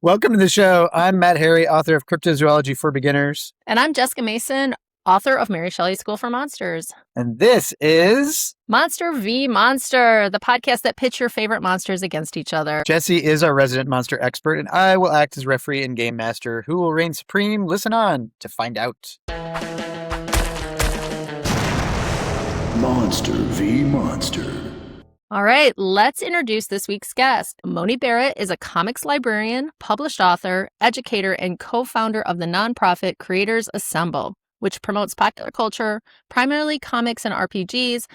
Welcome to the show. I'm Matt Harry, author of Cryptozoology for Beginners. And I'm Jessica Mason, author of Mary Shelley's School for Monsters. And this is Monster v. Monster, the podcast that pits your favorite monsters against each other. Jessi is our resident monster expert, and I will act as referee and game master. Who will reign supreme? Listen on to find out. Monster v. Monster. All right, let's introduce this week's guest. Moni Barrette is a comics librarian, published author, educator, and co-founder of the nonprofit Creators Assemble, which promotes popular culture, primarily comics and RPGs,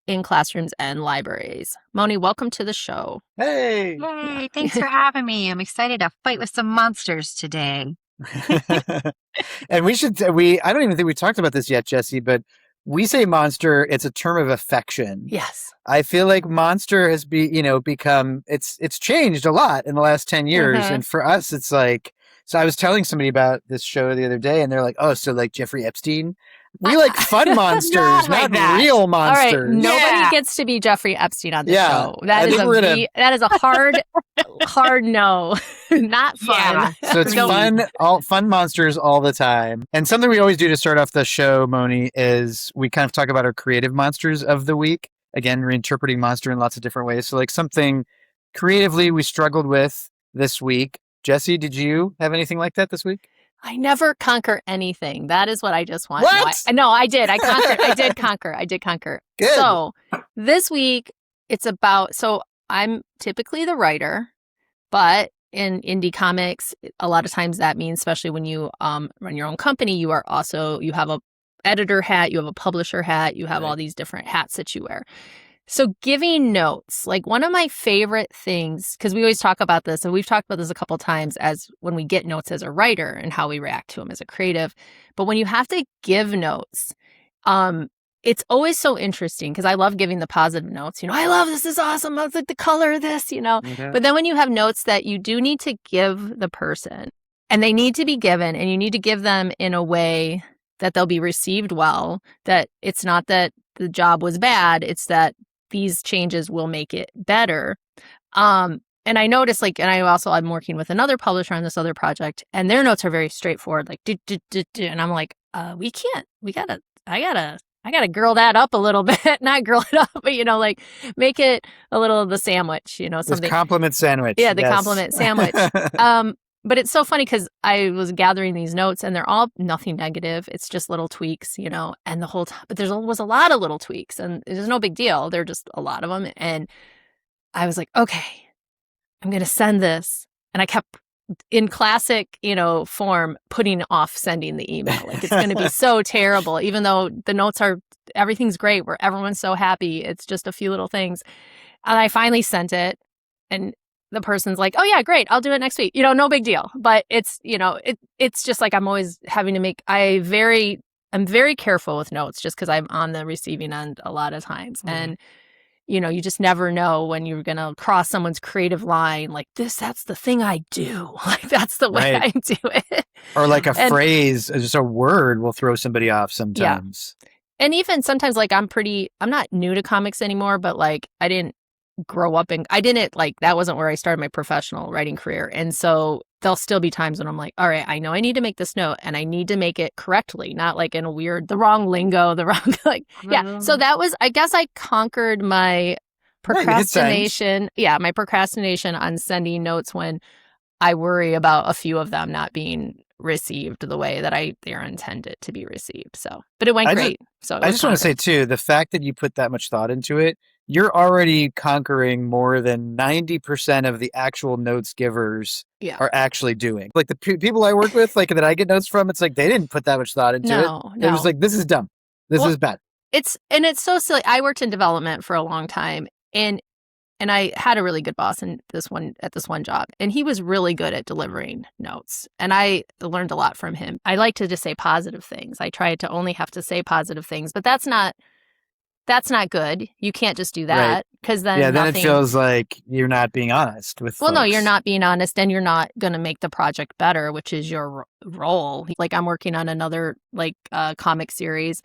in classrooms and libraries. Moni, welcome to the show. Hey! Yay, thanks for having me. I'm excited to fight with some monsters today. And I don't even think we talked about this yet, Jessi, but we say monster, it's a term of affection. Yes. I feel like monster has become, it's changed a lot in the last 10 years. Mm-hmm. And for us, it's like, so I was telling somebody about this show the other day and they're like, oh, so like Jeffrey Epstein? We like fun monsters, Not not like that. real monsters. All right, nobody Yeah. gets to be Jeffrey Epstein on this Yeah, show. I That think that is a hard no. Not fun. Yeah. So it's fun monsters all the time. And something we always do to start off the show, Moni, is we kind of talk about our creative monsters of the week. Again, reinterpreting monster in lots of different ways. So like something creatively we struggled with this week. Jessi, did you have anything like that this week? I never conquer anything. That is what I just want. What? No, I did. I conquered. I did conquer. Good. So this week it's about, so I'm typically the writer, but in indie comics, a lot of times that means, especially when you run your own company, you have a editor hat, you have a publisher hat, you have all these different hats that you wear. So giving notes, like one of my favorite things, because we always talk about this, and we've talked about this a couple of times as when we get notes as a writer and how we react to them as a creative. But when you have to give notes, it's always so interesting because I love giving the positive notes. I love this is awesome. I like the color of this, Mm-hmm. But then when you have notes that you do need to give the person and they need to be given and you need to give them in a way that they'll be received well, that it's not that the job was bad, it's that these changes will make it better. And I noticed I'm working with another publisher on this other project and their notes are very straightforward, like, and I'm like, I gotta girl that up a little bit, not girl it up, but like make it a little of the sandwich, something. This compliment sandwich. Yeah, the yes. compliment sandwich. But it's so funny because I was gathering these notes and they're all nothing negative. It's just little tweaks, and the whole time. But there was a lot of little tweaks and there's no big deal. There are just a lot of them. And I was like, okay, I'm going to send this. And I kept in classic, form, putting off sending the email. Like it's going to be so terrible, even though the notes everything's great. Everyone's so happy. It's just a few little things. And I finally sent it and the person's like, oh yeah, great. I'll do it next week. No big deal. But it's, it's just like I'm always having to I'm very careful with notes just because I'm on the receiving end a lot of times. Mm-hmm. And, you just never know when you're going to cross someone's creative line. Like that's the thing I do. Like that's the way I do it. Or like a phrase, just a word will throw somebody off sometimes. Yeah. And even sometimes like I'm not new to comics anymore, but like I didn't grow up that wasn't where I started my professional writing career. And so there'll still be times when I'm like, all right, I know I need to make this note and I need to make it correctly, not like in the wrong lingo, the wrong, yeah. So that was, I guess I conquered my procrastination. Yeah. My procrastination on sending notes when I worry about a few of them not being received the way that they're intended to be received. So, but it went great. I just want to say too, the fact that you put that much thought into it, you're already conquering more than 90% of the actual notes givers are actually doing. Like the people I work with, like that I get notes from, it's like they didn't put that much thought into it. They're just like, this is dumb. This is bad. It's so silly. I worked in development for a long time and I had a really good boss at this one job, and he was really good at delivering notes. And I learned a lot from him. I like to just say positive things. I tried to only have to say positive things, but that's not good. You can't just do that because then then it feels like you're not being honest with folks. No, you're not being honest and you're not going to make the project better, which is your role. Like I'm working on another comic series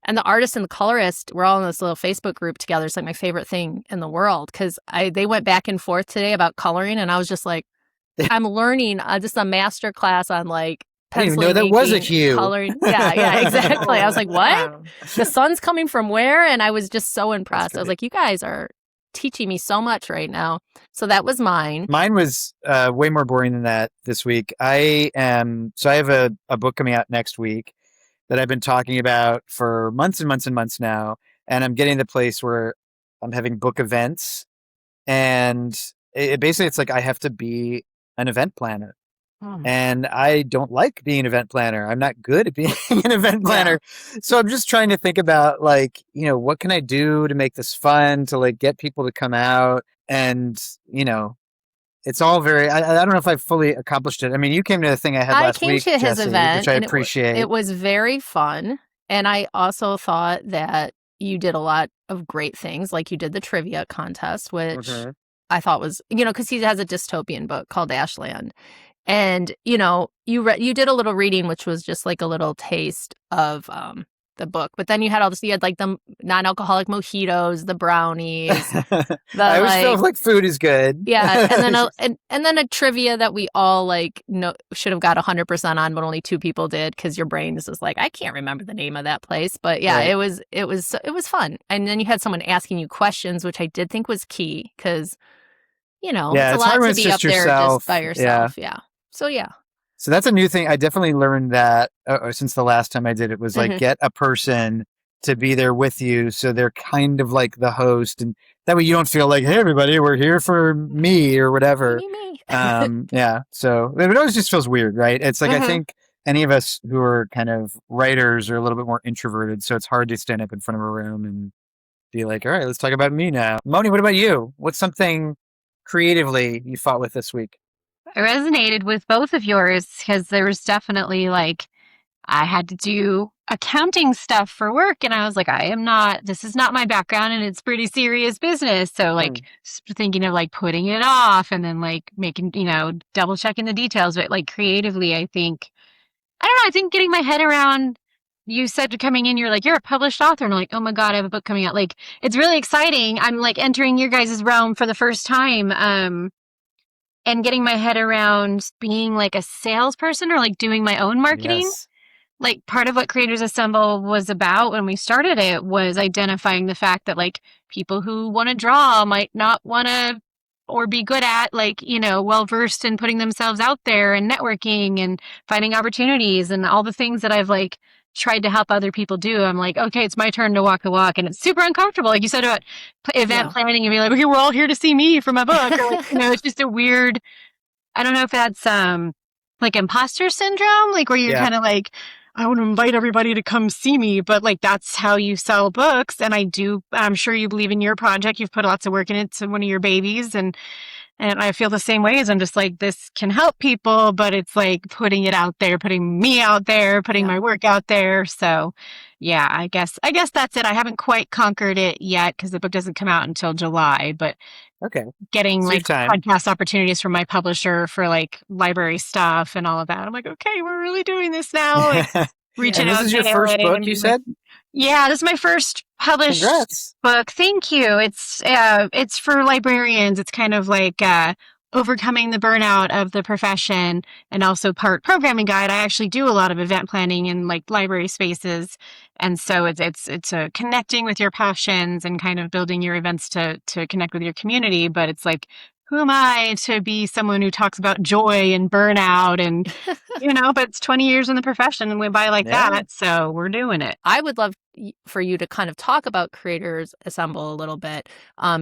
and the artist and the colorist, we're all in this little Facebook group together. It's like my favorite thing in the world because they went back and forth today about coloring and I was just like, I'm learning just a master class on like I didn't even penciling, know that was a making, hue. coloring. Yeah, exactly. I was like, what? Wow. The sun's coming from where? And I was just so impressed. I was great. like, you guys are teaching me so much right now. So that was mine. Mine was way more boring than that this week. So I have a book coming out next week that I've been talking about for months and months and months now. And I'm getting to the place where I'm having book events. And basically, it's like I have to be an event planner. And I don't like being an event planner. I'm not good at being an event planner. So I'm just trying to think about like, what can I do to make this fun, to like get people to come out. And, it's all very, I don't know if I've fully accomplished it. I mean, you came to the thing I had last week, I came to his Jessi, event, which I and appreciate. it was very fun. And I also thought that you did a lot of great things. Like you did the trivia contest, which I thought was, because he has a dystopian book called Ashland. And, you did a little reading, which was just like a little taste of the book. But then you had all this, you had like the non-alcoholic mojitos, the brownies. I always feel like food is good. Yeah. And then a trivia that we all like should have got 100% on, but only 2 people did because your brain is just like, I can't remember the name of that place. But yeah, Right. it was fun. And then you had someone asking you questions, which I did think was key because, it's a it's lot hard when to it's be up just there yourself. just by yourself. Yeah. So yeah. So that's a new thing. I definitely learned that since the last time I did it was like get a person to be there with you. So they're kind of like the host. And that way you don't feel like, hey, everybody, we're here for me or whatever. Me. Yeah. So it always just feels weird, right? It's like I think any of us who are kind of writers are a little bit more introverted. So it's hard to stand up in front of a room and be like, all right, let's talk about me now. Moni, what about you? What's something creatively you fought with this week? I resonated with both of yours because there was definitely like, I had to do accounting stuff for work. And I was like, this is not my background and it's pretty serious business. So like thinking of like putting it off and then like making, double checking the details. But like creatively, I think getting my head around, you said coming in, you're like, you're a published author. And I'm like, oh my God, I have a book coming out. Like, it's really exciting. I'm like entering your guys' realm for the first time. And getting my head around being like a salesperson or like doing my own marketing. Yes. Like part of what Creators Assemble was about when we started it was identifying the fact that like people who want to draw might not want to or be good at like, well versed in putting themselves out there and networking and finding opportunities and all the things that I've like tried to help other people do. I'm like, okay, it's my turn to walk the walk. And it's super uncomfortable. Like you said about event planning and be like, okay, we're all here to see me for my book. Or like, it's just a weird, I don't know if that's like imposter syndrome, like where you're kind of like, I want to invite everybody to come see me, but like that's how you sell books. And I'm sure you believe in your project. You've put lots of work in it. It's one of your babies. And I feel the same way as I'm just like, this can help people, but it's like putting it out there, putting me out there, putting my work out there. So yeah, I guess that's it. I haven't quite conquered it yet because the book doesn't come out until July, but getting like podcast opportunities from my publisher for like library stuff and all of that. I'm like, okay, we're really doing this now. Like, reaching out. This is your first book, you said? Yeah, this is my first published book. Thank you. It's for librarians. It's kind of like overcoming the burnout of the profession and also part programming guide. I actually do a lot of event planning in like library spaces. And so it's a connecting with your passions and kind of building your events to connect with your community. But it's like, who am I to be someone who talks about joy and burnout and, but it's 20 years in the profession and went by like that. So we're doing it. I would love for you to kind of talk about Creators Assemble a little bit,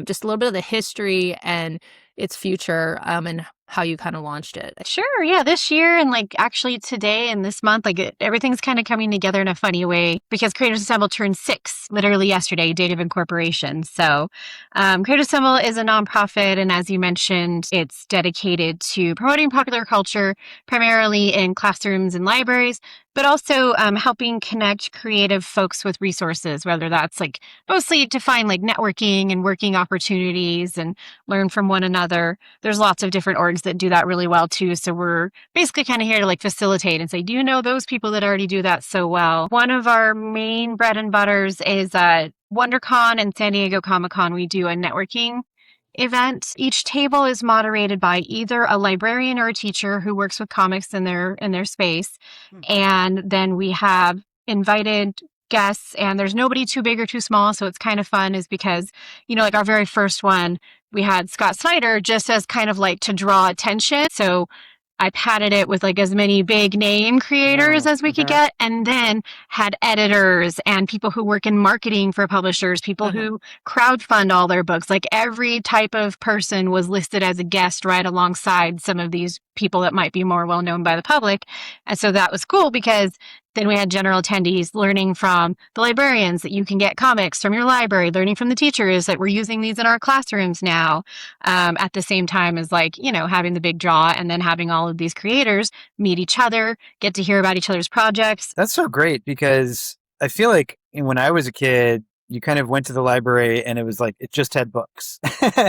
just a little bit of the history and its future, and how you kind of launched it. Sure. Yeah. This year and like actually today and this month, like everything's kind of coming together in a funny way because Creators Assemble turned 6 literally yesterday, date of incorporation. So Creators Assemble is a nonprofit. And as you mentioned, it's dedicated to promoting popular culture, primarily in classrooms and libraries, but also helping connect creative folks with resources, whether that's like mostly to find like networking and working opportunities and learn from one another. There's lots of different orgs that do that really well too. So we're basically kind of here to like facilitate and say, do you know those people that already do that so well? One of our main bread and butters is WonderCon and San Diego Comic-Con. We do a networking event. Each table is moderated by either a librarian or a teacher who works with comics in their space. And then we have invited guests, and there's nobody too big or too small, so it's kind of fun is because, like our very first one, we had Scott Snyder just as kind of like to draw attention. So I padded it with like as many big name creators as we could get, and then had editors and people who work in marketing for publishers, people who crowdfund all their books. Like every type of person was listed as a guest right alongside some of these people that might be more well known by the public. And so that was cool because then we had general attendees learning from the librarians that you can get comics from your library, learning from the teachers that we're using these in our classrooms now, at the same time as like, having the big draw and then having all of these creators meet each other, get to hear about each other's projects. That's so great because I feel like when I was a kid, you kind of went to the library and it was like, it just had books,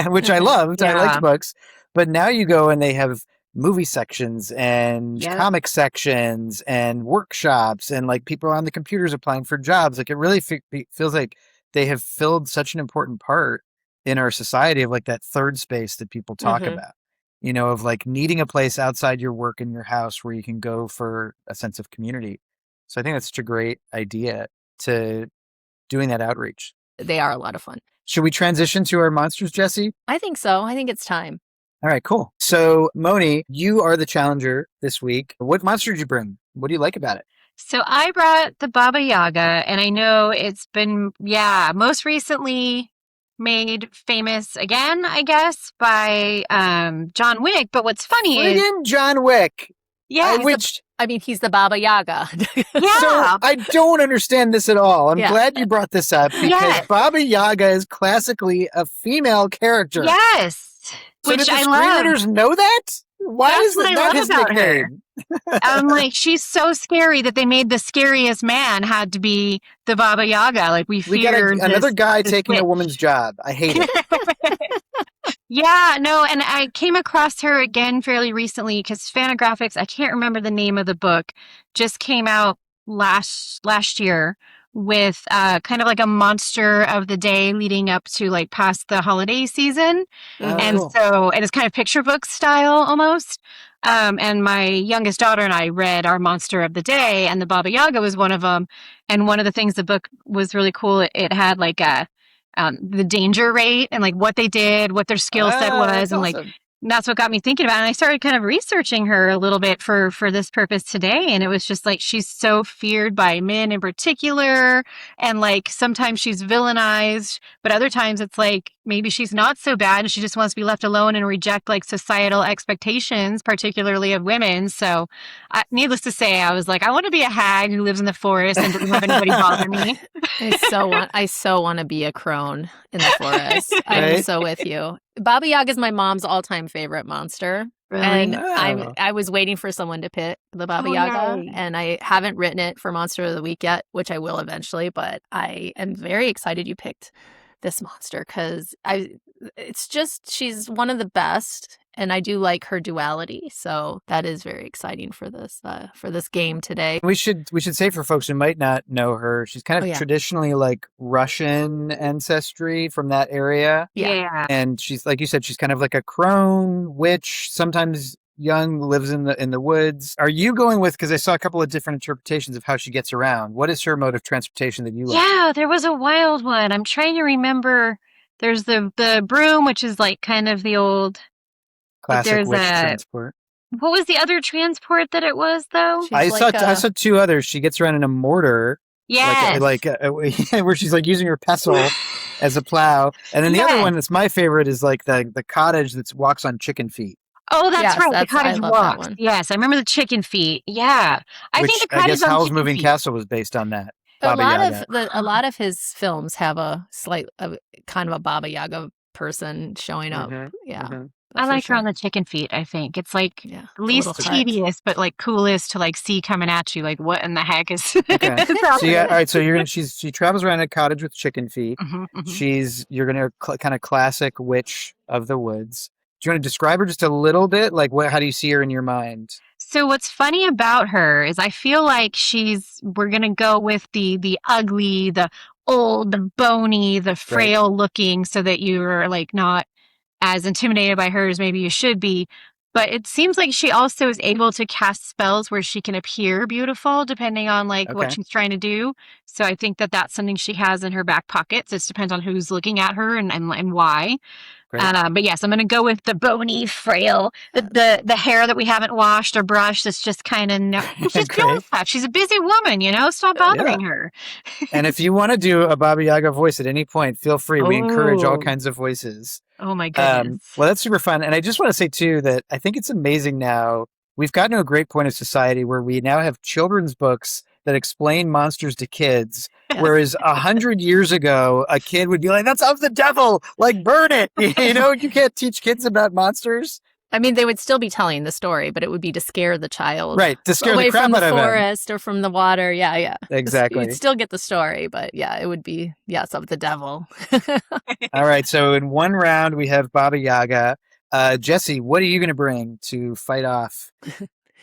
which I loved. I liked books. But now you go and they have movie sections and comic sections and workshops and like people on the computers applying for jobs. Like it really feels like they have filled such an important part in our society of like that third space that people talk about, of like needing a place outside your work in your house where you can go for a sense of community. So I think that's such a great idea to doing that outreach. They are a lot of fun. Should we transition to our monsters, Jessi? I think so. I think it's time. All right, cool. So, Moni, you are the challenger this week. What monster did you bring? What do you like about it? So I brought the Baba Yaga, and I know it's been, most recently made famous again, I guess, by John Wick. But what's funny is... John Wick. Yeah. He's the Baba Yaga. Yeah. So I don't understand this at all. I'm glad you brought this up because Baba Yaga is classically a female character. Yes. So Which did the I love. screenwriters know that? Why That's is what that I not love his about nickname? I'm like, she's so scary that they made the scariest man had to be the Baba Yaga. Like we got another guy taking a woman's job. I hate it. Yeah, no, and I came across her again fairly recently because Fantagraphics, I can't remember the name of the book, just came out last year with kind of like a monster of the day leading up to like past the holiday season. And cool. so it is kind of picture book style almost. And my youngest daughter and I read our monster of the day, and the Baba Yaga was one of them. And one of the things the book was really cool. It had like the danger rate and like what they did, what their skill set was, and awesome. like that's what got me thinking about it. And I started kind of researching her a little bit for this purpose today. And it was just like, she's so feared by men in particular. And like, sometimes she's villainized, but other times it's like, maybe she's not so bad and she just wants to be left alone and reject like societal expectations, particularly of women. So needless to say, I was like, I want to be a hag who lives in the forest and doesn't have anybody bother me. I so want to be a crone in the forest. I'm so with you. Baba Yaga is my mom's all-time favorite monster. Really? And Oh. I was waiting for someone to pick the Baba Yaga, yay. and I haven't written it for Monster of the Week yet, which I will eventually, but I am very excited you picked this monster because she's one of the best, and I do like her duality. So that is very exciting for this game today. We should say for folks who might not know her, she's kind of traditionally like Russian ancestry from that area. Yeah. And she's, like you said, she's kind of like a crone witch, sometimes young, lives in the woods. Are you going with, because I saw a couple of different interpretations of how she gets around. What is her mode of transportation that you like? Yeah, there was a wild one. I'm trying to remember. There's the broom, which is like kind of the old Classic witch transport. What was the other transport that it was, though? I saw two others. She gets around in a mortar. Yeah. Where she's like using her pestle as a plow. And then the other one that's my favorite is like the cottage that walks on chicken feet. Oh, that's right. The cottage walk. Yes, I remember the chicken feet. Yeah. I think the cottage I guess Howl's Moving Castle was based on that. A lot of his films have a kind of a Baba Yaga person showing up. Yeah. I like her on the chicken feet, I think. It's like least tedious, but like coolest to like see coming at you. Like, what in the heck is all right, so she travels around a cottage with chicken feet. You're gonna kind of classic witch of the woods. Do you want to describe her just a little bit? Like, how do you see her in your mind? So what's funny about her is I feel like we're going to go with the ugly, the old, the bony, the frail looking, so that you're like not as intimidated by her as maybe you should be. But it seems like she also is able to cast spells where she can appear beautiful depending on like what Okay. she's trying to do. So I think that that's something she has in her back pocket. So it depends on who's looking at her and why. Great. But yes, I'm going to go with the bony, frail, the hair that we haven't washed or brushed. It's just kind of she's Great. doing stuff. She's a busy woman, Stop bothering her. And if you want to do a Baba Yaga voice at any point, feel free. We encourage all Oh. kinds of voices. Oh my goodness. Well, that's super fun. And I just want to say, too, that I think it's amazing now. We've gotten to a great point of society where we now have children's books that explain monsters to kids. Yes. Whereas 100 years ago, a kid would be like, that's of the devil, like burn it. You can't teach kids about monsters. I mean, they would still be telling the story, but it would be to scare the child. Right, to scare away the crap from out the of them. forest or from the water. Yeah. Exactly. You'd still get the story, but yeah, it would be, yes, of the devil. All right, so in one round, we have Baba Yaga. Jessi, what are you going to bring to fight off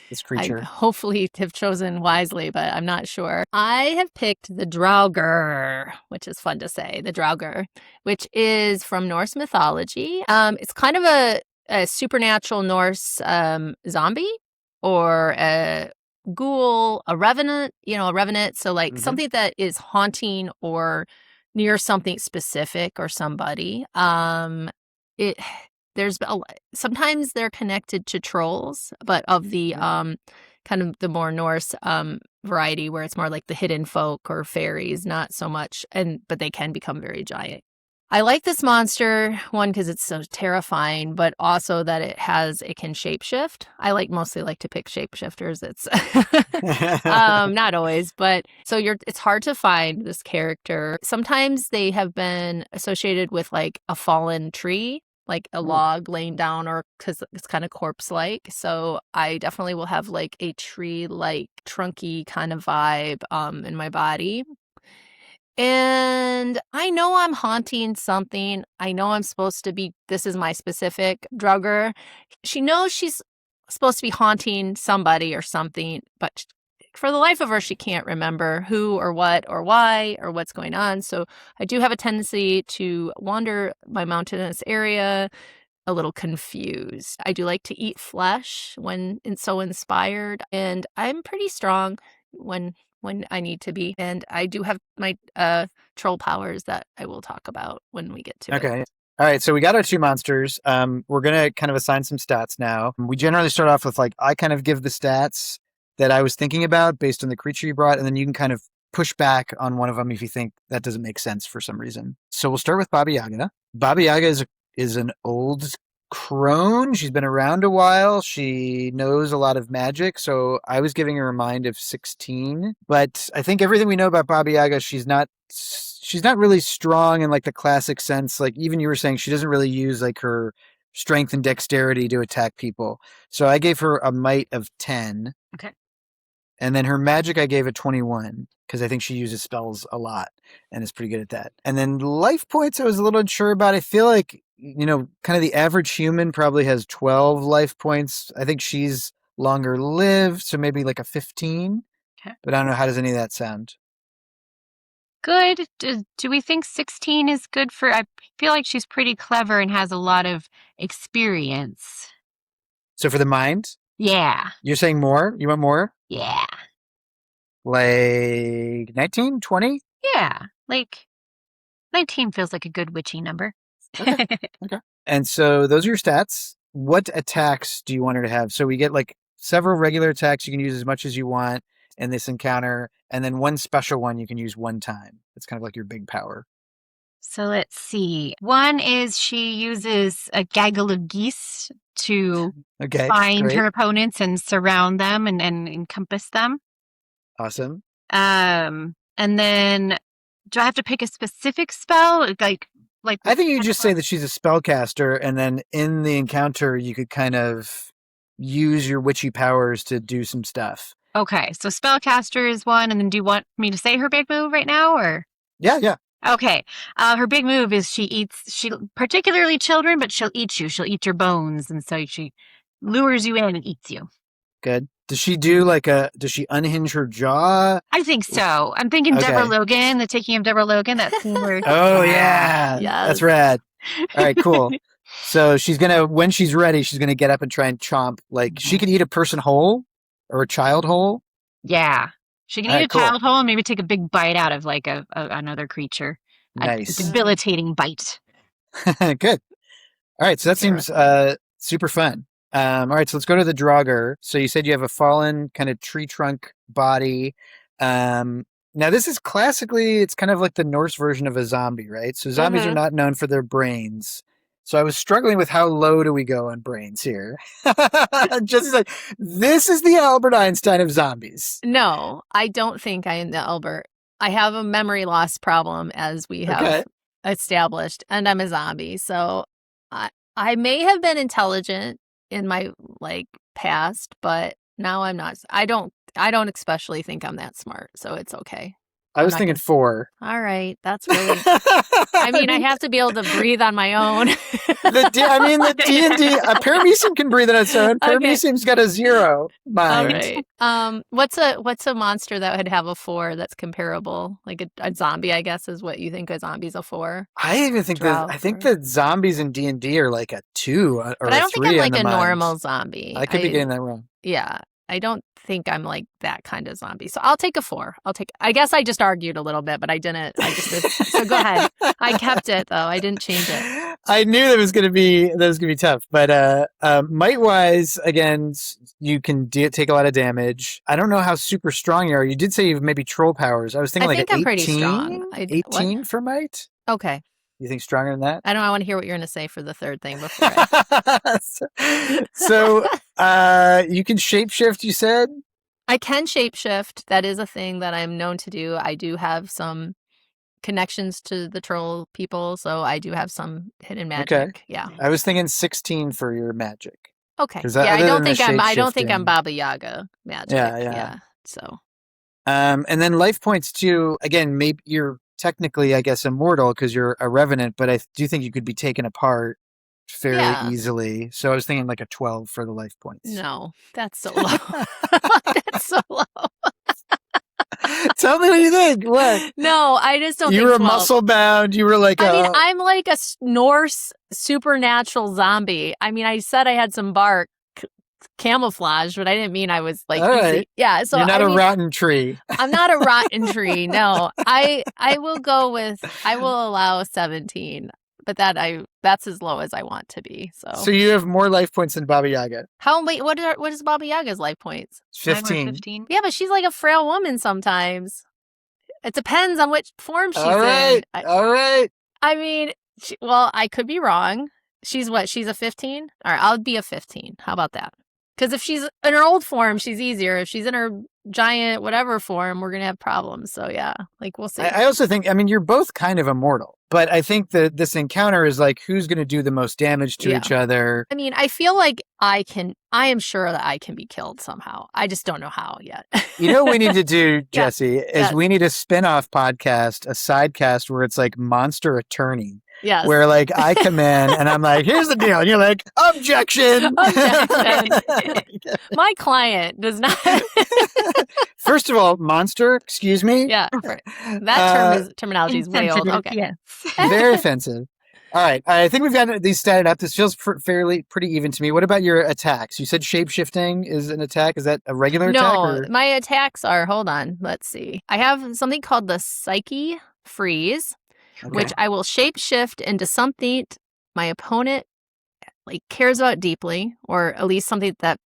this I creature? hopefully have chosen wisely, but I'm not sure. I have picked the Draugr, which is fun to say, the Draugr, which is from Norse mythology. It's kind of a supernatural Norse zombie or a ghoul, a revenant, so like something that is haunting or near something specific or somebody. Sometimes they're connected to trolls, but of the kind of the more Norse variety where it's more like the hidden folk or fairies, not so much, but they can become very giant. I like this monster, one, because it's so terrifying, but also that it can shapeshift. I mostly like to pick shapeshifters. It's not always, but so it's hard to find this character. Sometimes they have been associated with like a fallen tree, like a log laying down, or because it's kind of corpse-like. So I definitely will have like a tree-like trunky kind of vibe in my body. And I know I'm haunting something. I know I'm supposed to be, this is my specific Draugr. She knows she's supposed to be haunting somebody or something, but for the life of her, she can't remember who or what or why or what's going on. So I do have a tendency to wander my mountainous area a little confused. I do like to eat flesh when it's so inspired, and I'm pretty strong when I need to be. And I do have my troll powers that I will talk about when we get to it. Okay. All right. So we got our two monsters. We're going to kind of assign some stats now. We generally start off with I kind of give the stats that I was thinking about based on the creature you brought, and then you can kind of push back on one of them if you think that doesn't make sense for some reason. So we'll start with Baba Yaga. Baba Yaga is an old crone. She's been around a while. She knows a lot of magic. So I was giving her a mind of 16. But I think everything we know about Baba Yaga, she's not really strong in like the classic sense. Like even you were saying, she doesn't really use like her strength and dexterity to attack people. So I gave her a might of 10. Okay. And then her magic, I gave a 21 because I think she uses spells a lot and is pretty good at that. And then life points, I was a little unsure about. I feel like, kind of the average human probably has 12 life points. I think she's longer lived, so maybe like a 15. Okay. But I don't know. How does any of that sound? Good. Do we think 16 is good I feel like she's pretty clever and has a lot of experience. So for the mind? Yeah. You're saying more? You want more? Yeah. Like 19, 20? Yeah. Like 19 feels like a good witchy number. Okay. And so those are your stats. What attacks do you want her to have? So we get like several regular attacks. You can use as much as you want in this encounter. And then one special one you can use one time. It's kind of like your big power. So let's see. One is she uses a gaggle of geese to find her opponents and surround them and encompass them. Awesome. And then do I have to pick a specific spell? Like I think you just say that she's a spellcaster, and then in the encounter you could kind of use your witchy powers to do some stuff. Okay, so spellcaster is one, and then do you want me to say her big move right now, or? Yeah. Okay, her big move is she particularly children, but she'll eat you. She'll eat your bones, and so she lures you in and eats you. Good. Does she do does she unhinge her jaw? I think so. I'm thinking Deborah Logan, the taking of Deborah Logan, that scene where... Oh, yeah. Yes. That's rad. All right, cool. So when she's ready, she's gonna get up and try and chomp. Like she could eat a person whole or a child whole. Yeah. She can eat a child whole and maybe take a big bite out of like another creature. Nice. A debilitating bite. Good. All right. So that seems super fun. All right. So let's go to the Draugr. So you said you have a fallen kind of tree trunk body. Now this is classically, it's kind of like the Norse version of a zombie, right? So zombies are not known for their brains. So I was struggling with how low do we go on brains here? Just like, this is the Albert Einstein of zombies. No, I don't think I am the Albert. I have a memory loss problem, as we have established, and I'm a zombie. So I may have been intelligent in my past, but now I'm not. I don't especially think I'm that smart, so it's okay. I was thinking 4. All right, that's really. I mean, I have to be able to breathe on my own. The D&D. Paramecium can breathe on its own. Paramecium's got a 0 mind. All right. What's a monster that would have a 4 that's comparable? Like a zombie, I guess, is what you think a zombie's a 4. I even think I think the zombies in D&D are like a 2 or but I don't a 3 think I'm like a normal zombie. I could be getting that wrong. Yeah. I don't think I'm like that kind of zombie. So I'll take a 4. I guess I just argued a little bit, but I didn't. So go ahead. I kept it though. I didn't change it. I knew that was going to be tough, but might wise, again, you can take a lot of damage. I don't know how super strong you are. You did say you have maybe troll powers. I was thinking I'm 18, pretty strong. 18 for might. Okay. You think stronger than that? I don't know. I want to hear what you're going to say for the third thing before. So you can shapeshift, you said? I can shapeshift. That is a thing that I'm known to do. I do have some connections to the troll people, so I do have some hidden magic. Okay. Yeah. I was thinking 16 for your magic. Okay. I don't think I'm Baba Yaga magic. Yeah. So. And then life points too. Again, maybe you're technically, I guess, immortal because you're a revenant, but I do think you could be taken apart fairly easily. So I was thinking like a 12 for the life points. No, that's so low. That's so low. Tell me what you think. What? No, I just don't think you were 12. muscle bound. You were like I'm like a Norse supernatural zombie. I mean, I said I had some bark camouflage, but I didn't mean I was like easy. Yeah, so you're not a rotten tree. I'm not a rotten tree. No. I will allow 17, but that's as low as I want to be. So you have more life points than Baba Yaga. What is Baba Yaga's life points? 15. Yeah, but she's like a frail woman sometimes. It depends on which form she's in. All right. I mean, I could be wrong. She's what? She's a 15? All right, I'll be a 15. How about that? Because if she's in her old form, she's easier. If she's in her giant whatever form, we're going to have problems. So yeah, we'll see. I also think, you're both kind of immortal, but I think that this encounter is like, who's going to do the most damage to each other? I mean, I feel like I am sure that I can be killed somehow. I just don't know how yet. You know what we need to do, Jessi, is we need a spin-off podcast, a side cast where it's like Monster Attorney. Yes. Where I come in and I'm like, here's the deal. And you're like, objection. My client does not. First of all, monster, excuse me. Yeah. That terminology is way old. Okay. Yes. Very offensive. All right. I think we've got these statted up. This feels pretty even to me. What about your attacks? You said shape-shifting is an attack. Is that a regular attack? No, my attacks are, hold on. Let's see. I have something called the Psyche Freeze. Okay. Which I will shapeshift into something my opponent cares about deeply, or at least something that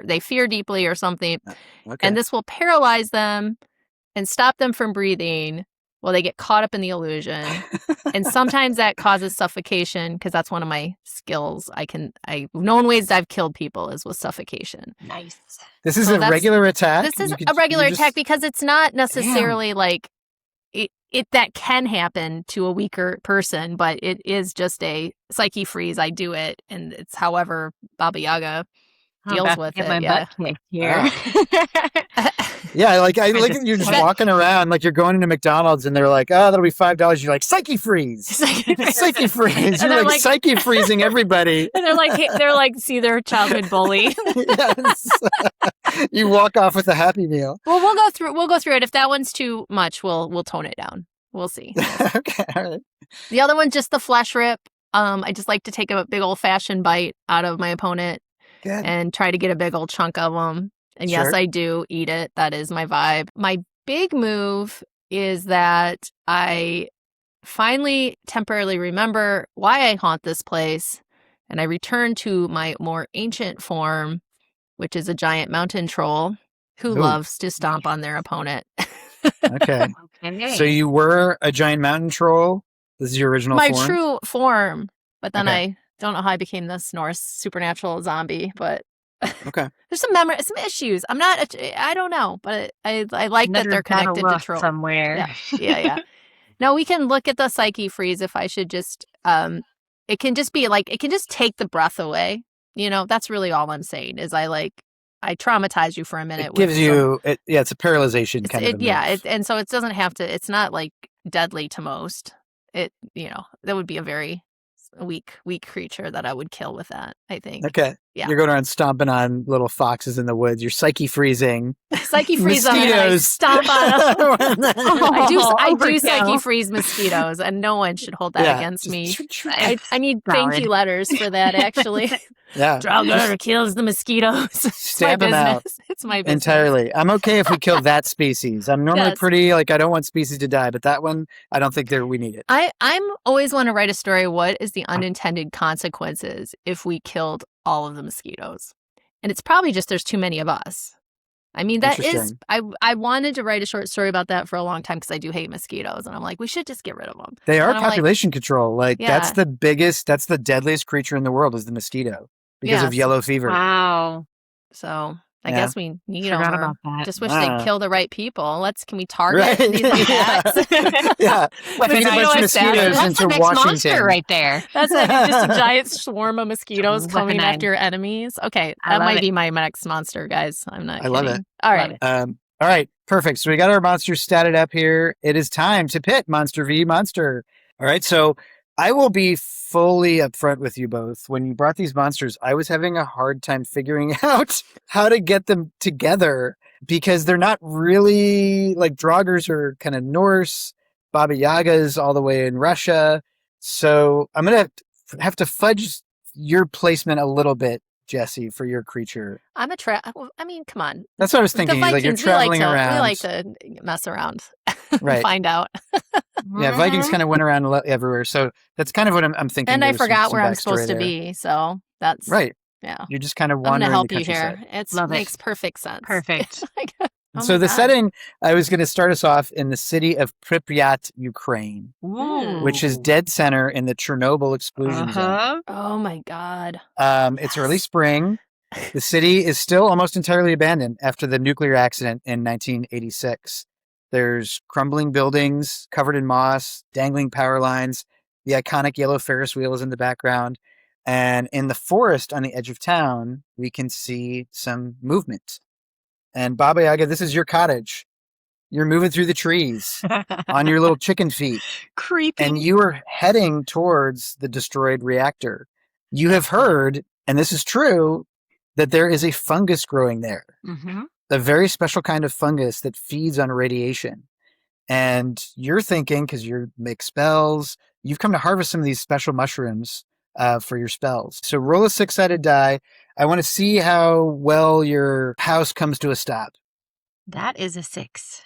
they fear deeply or something. Okay. And this will paralyze them and stop them from breathing while they get caught up in the illusion. And sometimes that causes suffocation because that's one of my skills. Known ways I've killed people is with suffocation. Nice. This is a regular attack? This is a regular attack because it's not necessarily that can happen to a weaker person, but it is just a psyche freeze. I do it, and it's however Baba Yaga deals with it. My butt kicked here. Yeah, I like you're just walking around like you're going into McDonald's, and they're like, "Oh, that'll be $5." You're like, "Psyche freeze, psyche freeze." You're like psyche freezing everybody, and they're like, see their childhood bully. Yes. You walk off with a Happy Meal. Well, we'll go through it. If that one's too much, we'll tone it down. We'll see. Okay, all right. The other one, just the flesh rip. I just like to take a big old-fashioned bite out of my opponent Good. and try to get a big old chunk of them. And yes, Sure. I do eat it. That is my vibe. My big move is that I finally temporarily remember why I haunt this place, and I return to my more ancient form, which is a giant mountain troll who Ooh. loves to stomp on their opponent. Okay. Okay. So you were a giant mountain troll? This is your original My form? true form. But then Okay. I don't know how I became this Norse supernatural zombie, but Okay. there's some issues. I don't know, but I like that they're Another gotta connected to look troll. somewhere. Yeah. Now we can look at the psyche freeze if I should just it can just be like it can just take the breath away. You know, that's really all I'm saying is I traumatize you for a minute. It gives you, it's a paralyzation kind of a move. and so it doesn't have to, it's not like deadly to most. That would be a very weak creature that I would kill with that, I think. Okay. Yeah. You're going around stomping on little foxes in the woods. You're psyche freezing. Psyche freeze them and I Mosquitoes. stomp on them. I do Overkill. psyche freeze mosquitoes, and no one should hold that against me. I need thank you letters for that, actually. Yeah. Draugr kills the mosquitoes. It's my Stamp 'em out. business. It's my business. Entirely. I'm okay if we kill that species. I'm normally Yes. pretty, I don't want species to die, but that one, I don't think we need it. I'm always want to write a story. What is the unintended consequences if we killed all of the mosquitoes? And it's probably just there's too many of us. I mean, that is, Interesting. I wanted to write a short story about that for a long time because I do hate mosquitoes. And I'm like, we should just get rid of them. They are And I'm like, population control. That's Yeah. that's the deadliest creature in the world is the mosquito because of Yes. yellow fever. Wow. So I Yeah. guess we need them. Forgot or about that. Just wish Wow. they'd kill the right people. Can we target Right. these attacks? Yeah. Feed a bunch of mosquitoes That's into the next Washington. monster right there. That's it. Just a giant swarm of mosquitoes coming Weaponized. after your enemies. Okay, I that love might it. be my next monster, guys. I'm not I love kidding. it. All Love right. it. All right, perfect. So we got our monsters statted up here. It is time to pit monster v monster. All right, so I will be fully upfront with you both. When you brought these monsters, I was having a hard time figuring out how to get them together because they're not really Draugrs are kind of Norse, Baba Yagas all the way in Russia. So I'm gonna have to fudge your placement a little bit, Jessi, for your creature. I'm I mean, come on. That's what I was The thinking. Vikings, You're traveling around. We like to mess around, Right. find out. Yeah, Vikings kind of went around everywhere. So that's kind of what I'm thinking. And I There's some forgot where I'm backstory supposed to there. be, so that's Right. Yeah. You're just kind of I'm going wandering to help the you countryside. here. It Love it. makes perfect sense. Perfect. Oh So my the God. setting, I was going to start us off in the city of Pripyat, Ukraine, Ooh. which is dead center in the Chernobyl explosion zone. Uh-huh. Oh my God. It's early spring. The city is still almost entirely abandoned after the nuclear accident in 1986. There's crumbling buildings covered in moss, dangling power lines. The iconic yellow Ferris wheel is in the background. And in the forest on the edge of town, we can see some movement. And Baba Yaga, this is your cottage. You're moving through the trees on your little chicken feet. Creepy. And you are heading towards the destroyed reactor. You have heard, and this is true, that there is a fungus growing there. Mm-hmm. A very special kind of fungus that feeds on radiation. And you're thinking, because you make spells, you've come to harvest some of these special mushrooms for your spells. So roll a 6-sided die. I want to see how well your house comes to a stop. That is a 6.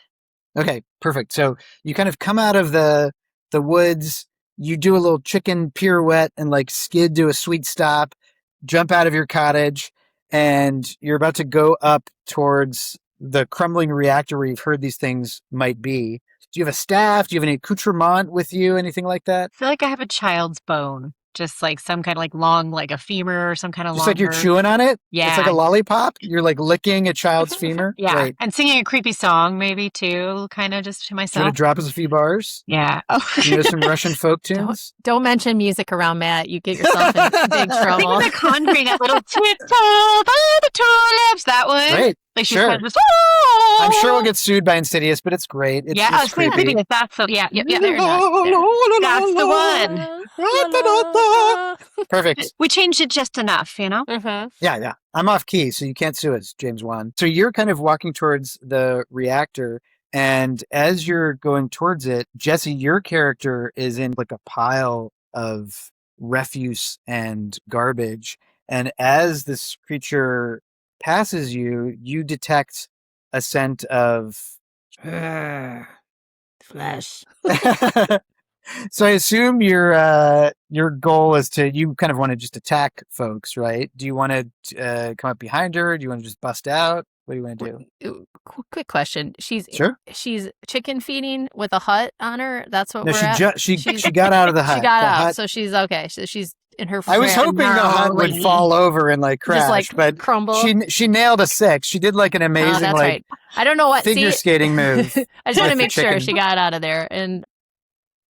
Okay, perfect. So you kind of come out of the woods, you do a little chicken pirouette and skid to a sweet stop, jump out of your cottage, and you're about to go up towards the crumbling reactor where you've heard these things might be. Do you have a staff? Do you have any accoutrement with you? Anything like that? I feel like I have a child's bone. Just some kind of long, a femur or some kind of Just long. you're chewing on it? Yeah. It's like a lollipop? You're licking a child's femur? Yeah. Great. And singing a creepy song maybe too, kind of just to Do you myself. want to drop us a few bars? Yeah. Oh. You know some Russian folk tunes? Don't mention music around Matt. You get yourself in big I trouble. think the Conjuring, that little tiptoe by the tulips, that one. Great. She's Sure. kind of, I'm sure we'll get sued by Insidious, but it's great. It's, yeah, it's creepy. creepy. That's the, yeah, there it is. That's the one. Perfect. We changed it just enough, you know? Mm-hmm. Yeah. I'm off key, so you can't sue us, James Wan. So you're kind of walking towards the reactor, and as you're going towards it, Jessi, your character is in a pile of refuse and garbage. And as this creature passes you, you detect a scent of Flesh. So I assume your goal is you kind of want to just attack folks, right? Do you want to come up behind her? Do you want to just bust out? What do you want to do? Quick question. She's chicken feeding with a hut on her. That's what No, we're at. she got out of the hut. She got The out, hut- so she's okay. So she's in her. I was hoping the hut would fall over and like crash, just like but crumble. she nailed a 6. She did like an amazing that's like right. I don't know what figure skating move. I just want to with make the sure chicken. she got out of there. And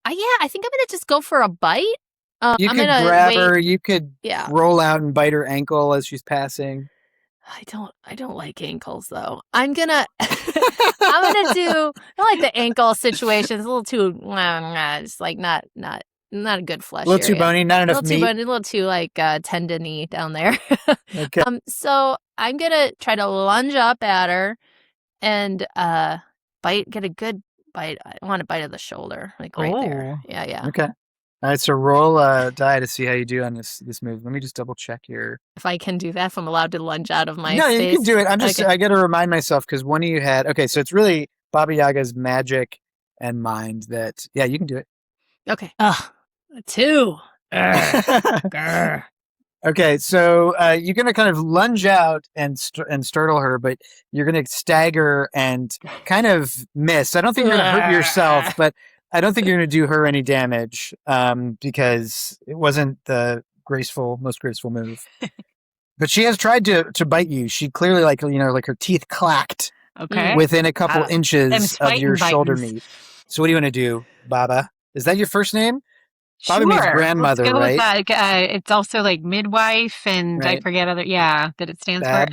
I think I'm gonna just go for a bite. You I'm could gonna grab wait. her. You could roll out and bite her ankle as she's passing. I don't like ankles though. I'm gonna do I like the ankle situation. It's a little too it's like not a good flesh. A little too bony, not enough meat. A little too like tendony down there. Okay. So I'm gonna try to lunge up at her and get a good bite. I want a bite of the shoulder, like right there. Yeah. Okay. All right, so roll die to see how you do on this move. Let me just double check your. If I can do that, if I'm allowed to lunge out of my No, space. you can do it. I'm just Okay. I got to remind myself because one of you had. Okay, so it's really Baba Yaga's magic and mind that. Yeah, you can do it. Okay. 2. Okay, so you're gonna kind of lunge out and startle her, but you're gonna stagger and kind of miss. I don't think you're gonna hurt yourself, but I don't think you're going to do her any damage because it wasn't the most graceful move. But she has tried to bite you. She clearly like her teeth clacked within a couple inches of your shoulder meat. So what do you want to do, Baba? Is that your first name? Baba means grandmother, Let's go right? with that. It's also like midwife and I forget that it stands for.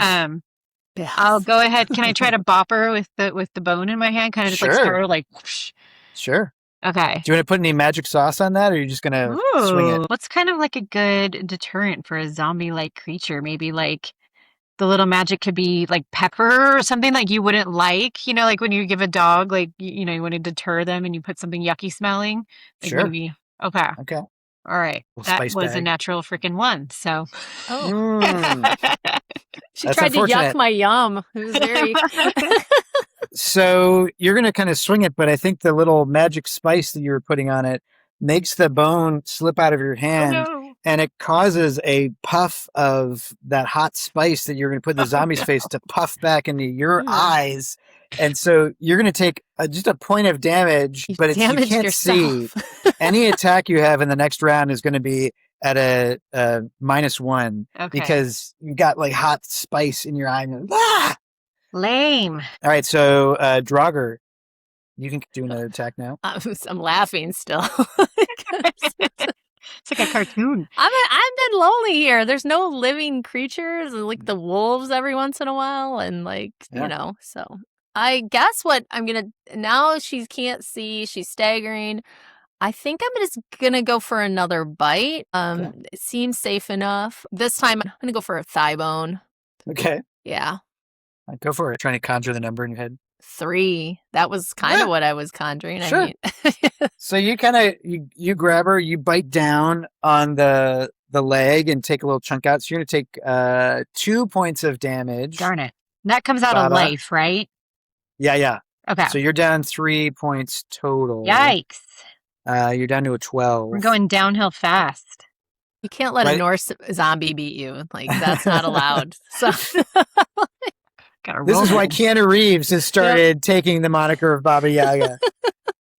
I'll go ahead. Can I try to bop her with the bone in my hand? Kind of just like start her like whoosh. Sure. Okay. Do you want to put any magic sauce on that, or are you just going to swing it? What's kind of like a good deterrent for a zombie-like creature? Maybe like the little magic could be like pepper or something like you wouldn't like. You know, like when you give a dog, like, you want to deter them and you put something yucky smelling. Like Sure. Maybe, okay. Okay. All right. That was a natural freaking 1. So. She tried to yuck my yum. It was very. So you're going to kind of swing it, but I think the little magic spice that you were putting on it makes the bone slip out of your hand, and it causes a puff of that hot spice that you're going to put in the zombie's face to puff back into your eyes. And so you're going to take just a point of damage, but you can't yourself. see. Any attack you have in the next round is going to be at a -1 because you got like hot spice in your eye. And, Lame. All right, so Draugr, you can do another attack now. I'm laughing still. It's like a cartoon. I've been lonely here. There's no living creatures, like the wolves every once in a while, and so I guess what I'm gonna now she can't see, she's staggering. I think I'm just gonna go for another bite. It seems safe enough. This time I'm gonna go for a thigh bone. Okay. Yeah. Go for it. Trying to conjure the number in your head. 3. That was kind of what I was conjuring. Sure. So you kind of you grab her, you bite down on the leg and take a little chunk out. So you're gonna take 2 points of damage. Darn it. That comes out of life, right? Yeah. Okay. So you're down 3 points total. Yikes. You're down to a 12. We're going downhill fast. You can't let a Norse zombie beat you. Like that's not allowed. So this is why Keanu Reeves has started taking the moniker of Baba Yaga.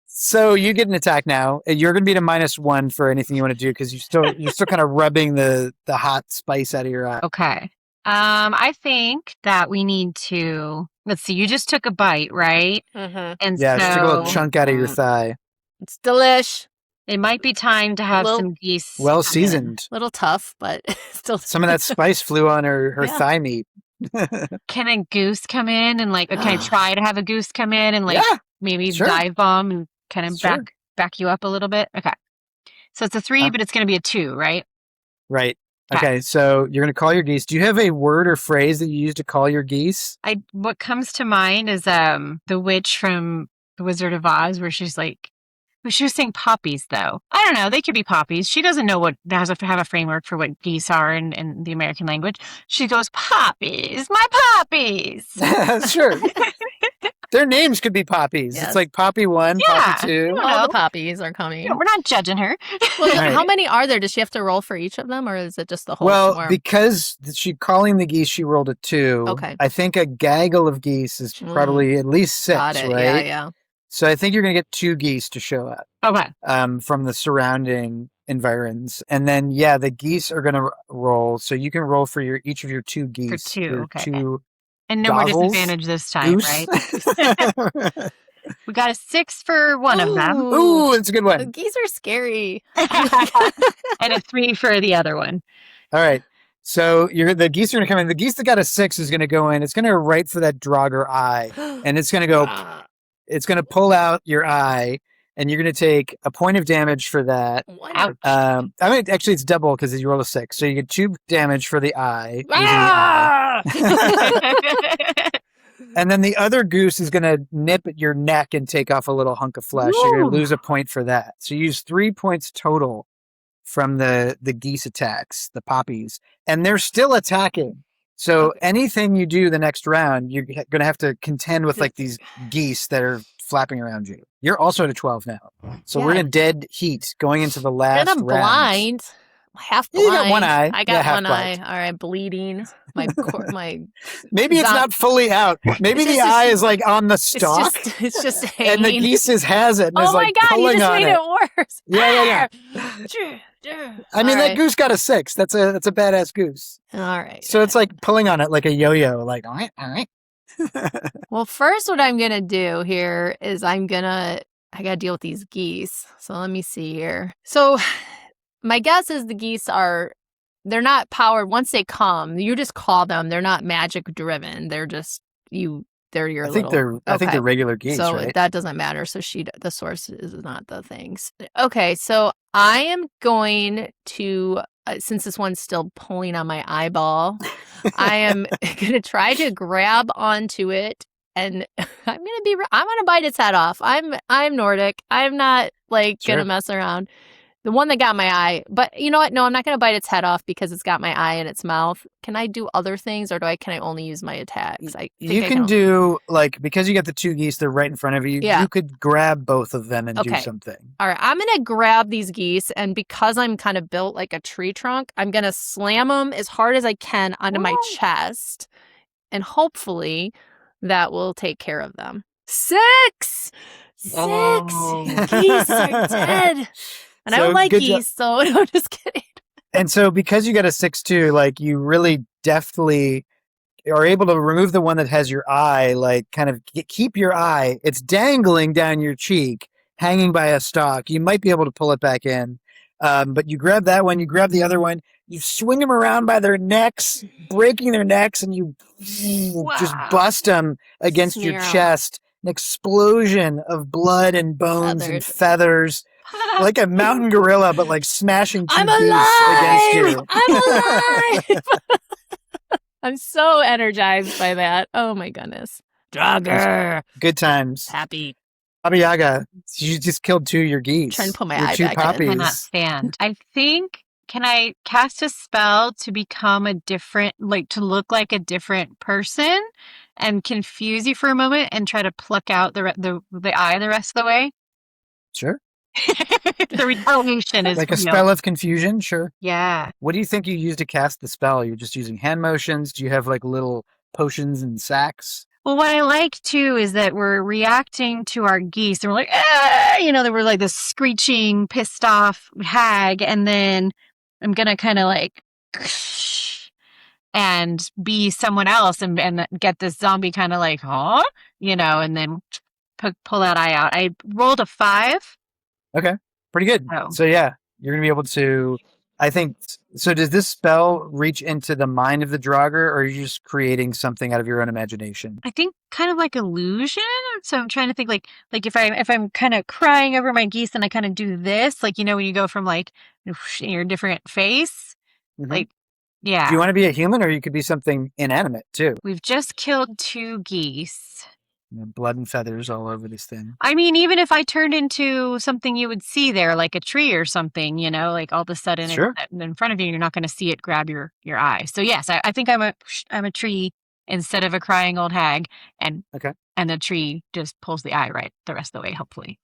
So you get an attack now. You're going to be to -1 for anything you want to do because you're still kind of rubbing the hot spice out of your eye. Okay. I think that we need to. Let's see. You just took a bite, right? Mm-hmm. And just took a little chunk out of your thigh. It's delish. It might be time to have some geese. Well seasoned. A little tough, but still. Some of that spice flew on her thigh meat. Can a goose come in and can I try to have a goose come in and maybe dive bomb and kind of back you up a little bit? Okay. So it's a 3, but it's going to be a 2, right? Right. Okay. So you're going to call your geese. Do you have a word or phrase that you use to call your geese? What comes to mind is the witch from The Wizard of Oz where she's like, She was saying poppies, though. I don't know. They could be poppies. She doesn't know what has to have a framework for what geese are in the American language. She goes, poppies, my poppies. Sure. Their names could be poppies. Yes. It's like Poppy 1, Yeah. Poppy 2. All the poppies are coming. We're not judging her. Well, Right. how many are there? Does she have to roll for each of them, or is it just the whole Well, swarm? because she calling the geese, she rolled a 2. Okay. I think a gaggle of geese is probably at least 6, Got it. right? Yeah. So I think you're going to get 2 geese to show up Okay. from the surrounding environs. And then, the geese are going to roll. So you can roll for each of your 2 geese. 2, your okay. 2 And no more goggles, disadvantage this time, goose. right? We got a 6 for one of them. Ooh, it's a good The one. geese are scary. And a 3 for the other one. All right. So the geese are going to come in. The geese that got a 6 is going to go in. It's going to right for that Draugr eye. And it's going to go, it's going to pull out your eye. And you're going to take a point of damage for that. What? Actually, it's double because you roll a 6. So you get 2 damage for the eye. And then the other goose is going to nip at your neck and take off a little hunk of flesh. You're going to lose a point for that. So you use 3 points total from the geese attacks, the poppies. And they're still attacking. So anything you do the next round, you're going to have to contend with like these geese that are flapping around you. You're also at a 12 now. So we're in a dead heat going into the last And I'm round. blind. Half blind. You got one eye. I got Yeah, half one blind. eye. All right, bleeding. My Maybe it's not fully out. Maybe It's the just- eye is like on the stalk. It's just and hanging. the geese's has it and is Oh my like god, you pulling just on made it. it worse. Yeah. I mean, All that right. goose got a 6. That's a badass goose. All right. So it's like pulling on it like a yo-yo, like all right. Well, first, what I'm going to do here is I got to deal with these geese. So let me see here. So my guess is the geese they're not powered. Once they come, you just call them. They're not magic driven. They're just, they're your I think they're regular geese, so right? that doesn't matter. So the source is not the things. Okay. So I am going to, since this one's still pulling on my eyeball, I am going to try to grab onto it, and I'm going to bite its head off. I'm Nordic. I'm not going to mess around. The one that got my eye, but you know what? No, I'm not going to bite its head off because it's got my eye in its mouth. Can I do other things, or can I only use my attacks? You can do because you got the 2 geese, they're right in front of you. Yeah. You could grab both of them and do something. All right, I'm going to grab these geese, and because I'm kind of built like a tree trunk, I'm going to slam them as hard as I can onto my chest, and hopefully that will take care of them. 6! Geese are dead. And I don't like geese, so I'm just kidding. And so because you got a 6 too, you really deftly are able to remove the one that has your eye, kind of keep your eye. It's dangling down your cheek, hanging by a stalk. You might be able to pull it back in. But you grab that one, you grab the other one, you swing them around by their necks, breaking their necks, and you just bust them against your chest. An explosion of blood and bones and feathers. Like a mountain gorilla, but smashing 2 geese against you. I'm alive! I'm so energized by that. Oh my goodness. Draugr. Good times. Happy. Baba Yaga, you just killed 2 of your geese. Trying to put my your eye 2 back in. poppies. I cannot stand. I think, can I cast a spell to become a different, to look like a different person and confuse you for a moment and try to pluck out the eye the rest of the way? Sure. The retaliation is like a spell of confusion, sure. Yeah. What do you think you use to cast the spell? You're just using hand motions? Do you have little potions and sacks? Well, what I like too is that we're reacting to our geese, and we're like, ah! They were like this screeching, pissed off hag, and then I'm gonna kind of and be someone else and get this zombie kind of huh? And then pull that eye out. I rolled a 5. Okay, pretty good. Oh. So yeah, you're gonna be able to. I think so. Does this spell reach into the mind of the Draugr, or are you just creating something out of your own imagination? I think kind of like illusion. So I'm trying to think if I'm kind of crying over my geese and I kind of do this, when you go from your different face, Mm-hmm. yeah. Do you want to be a human, or you could be something inanimate too? We've just killed 2 geese. blood and feathers all over this thing. I mean, even if I turned into something you would see there, like a tree or something, like all of a sudden Sure. it's in front of you, you're not going to see it grab your eye. So yes, I think I'm a tree instead of a crying old hag, and the tree just pulls the eye right the rest of the way, hopefully.